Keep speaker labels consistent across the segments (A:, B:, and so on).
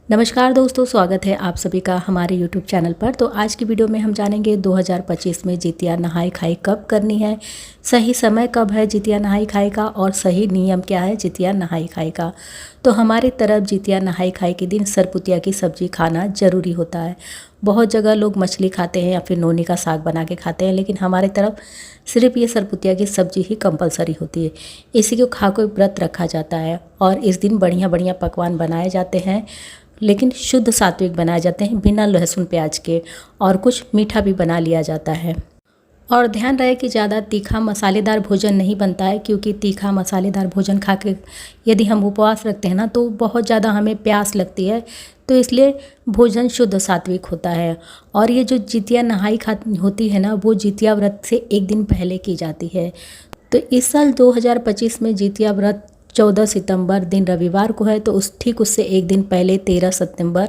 A: नमस्कार दोस्तों, स्वागत है आप सभी का हमारे YouTube चैनल पर। तो आज की वीडियो में हम जानेंगे 2025 में जितिया नहाई खाई कब करनी है, सही समय कब है जितिया नहाई खाई का और सही नियम क्या है जितिया नहाई खाई का। तो हमारी तरफ जितिया नहाई खाई के दिन सरपुतिया की सब्ज़ी खाना ज़रूरी होता है। बहुत जगह लोग मछली खाते हैं या फिर नोनी का साग बना के खाते हैं, लेकिन हमारी तरफ सिर्फ ये सरपुतिया की सब्ज़ी ही कंपलसरी होती है। इसी को खा कोई व्रत रखा जाता है और इस दिन बढ़िया बढ़िया पकवान बनाए जाते हैं, लेकिन शुद्ध सात्विक बनाए जाते हैं बिना लहसुन प्याज के, और कुछ मीठा भी बना लिया जाता है। और ध्यान रहे कि ज़्यादा तीखा मसालेदार भोजन नहीं बनता है, क्योंकि तीखा मसालेदार भोजन खा के यदि हम उपवास रखते हैं ना तो बहुत ज़्यादा हमें प्यास लगती है। तो इसलिए भोजन शुद्ध सात्विक होता है। और ये जो जितिया नहाई खा होती है ना, वो जितिया व्रत से एक दिन पहले की जाती है। तो इस साल 2025 में जितिया व्रत 14 सितंबर दिन रविवार को है, तो उससे एक दिन पहले 13 सितंबर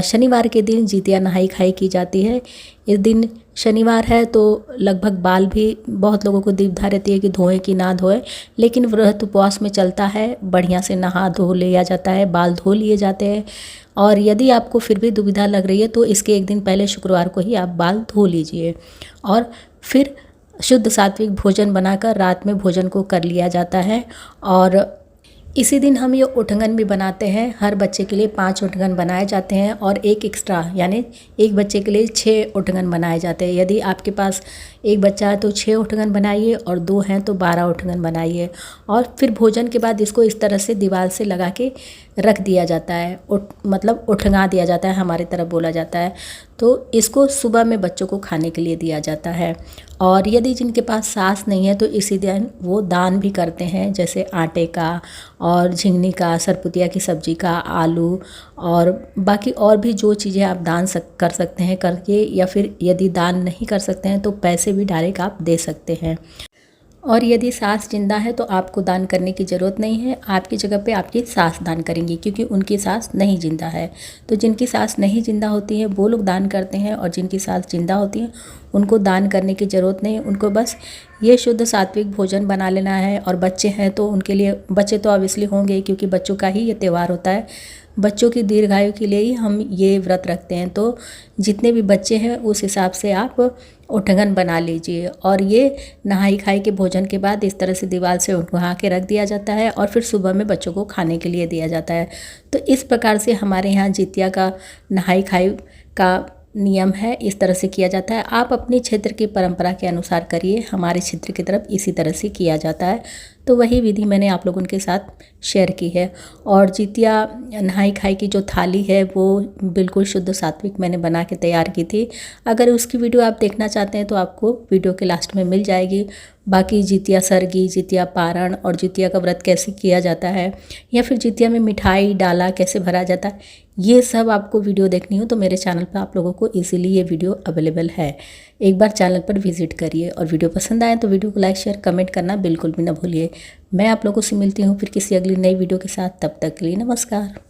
A: शनिवार के दिन जितिया नहाई खाई की जाती है। इस दिन शनिवार है तो लगभग बाल भी बहुत लोगों को दुविधा रहती है कि धोएं कि ना धोएं, लेकिन व्रत उपवास में चलता है, बढ़िया से नहा धो लिया जाता है, बाल धो लिए जाते हैं। और यदि आपको फिर भी दुविधा लग रही है तो इसके एक दिन पहले शुक्रवार को ही आप बाल धो लीजिए और फिर शुद्ध सात्विक भोजन बनाकर रात में भोजन को कर लिया जाता है। और इसी दिन हम ये उठंगन भी बनाते हैं। हर बच्चे के लिए 5 उठंगन बनाए जाते हैं और एक एक्स्ट्रा, यानी एक बच्चे के लिए 6 उठंगन बनाए जाते हैं। यदि आपके पास एक बच्चा है तो 6 उठंगन बनाइए और 2 हैं तो 12 उठंगन बनाइए। और फिर भोजन के बाद इसको इस तरह से दीवार से लगा के रख दिया जाता है, मतलब उठंगा दिया जाता है, हमारी तरफ बोला जाता है। तो इसको सुबह में बच्चों को खाने के लिए दिया जाता है। और यदि जिनके पास सास नहीं है तो इसी दिन वो दान भी करते हैं, जैसे आटे का और झिंगनी का, सरपुतिया की सब्ज़ी का, आलू और बाकी और भी जो चीज़ें आप दान कर सकते हैं करके, या फिर यदि दान नहीं कर सकते हैं तो पैसे भी डायरेक्ट आप दे सकते हैं। और यदि सास जिंदा है तो आपको दान करने की ज़रूरत नहीं है, आपकी जगह पे आपकी सास दान करेंगी, क्योंकि उनकी सास नहीं जिंदा है। तो जिनकी सास नहीं जिंदा होती है वो लोग दान करते हैं, और जिनकी सास जिंदा होती है उनको दान करने की ज़रूरत नहीं है। उनको बस ये शुद्ध सात्विक भोजन बना लेना है। और बच्चे हैं तो उनके लिए, बच्चे तो ऑब्वियसली होंगे क्योंकि बच्चों का ही ये त्यौहार होता है, बच्चों की दीर्घायु के लिए ही हम ये व्रत रखते हैं। तो जितने भी बच्चे हैं उस हिसाब से आप उठंगन बना लीजिए। और ये नहाई खाई के भोजन के बाद इस तरह से दीवार से उठा के रख दिया जाता है और फिर सुबह में बच्चों को खाने के लिए दिया जाता है। तो इस प्रकार से हमारे यहाँ जितिया का नहाई खाई का नियम है, इस तरह से किया जाता है। आप अपने क्षेत्र की परंपरा के अनुसार करिए, हमारे क्षेत्र की तरफ इसी तरह से किया जाता है। तो वही विधि मैंने आप लोगों के साथ शेयर की है। और जितिया नहाई खाई की जो थाली है वो बिल्कुल शुद्ध सात्विक मैंने बना के तैयार की थी। अगर उसकी वीडियो आप देखना चाहते हैं तो आपको वीडियो के लास्ट में मिल जाएगी। बाकी जितिया सरगी, जितिया पारण और जितिया का व्रत कैसे किया जाता है, या फिर जितिया में मिठाई डाला कैसे भरा जाता है, ये सब आपको वीडियो देखनी हो तो मेरे चैनल पर आप लोगों को इजीली ये वीडियो अवेलेबल है। एक बार चैनल पर विजिट करिए। और वीडियो पसंद आए तो वीडियो को लाइक शेयर कमेंट करना बिल्कुल भी ना भूलिए। मैं आप लोगों से मिलती हूँ फिर किसी अगली नई वीडियो के साथ। तब तक के लिए नमस्कार।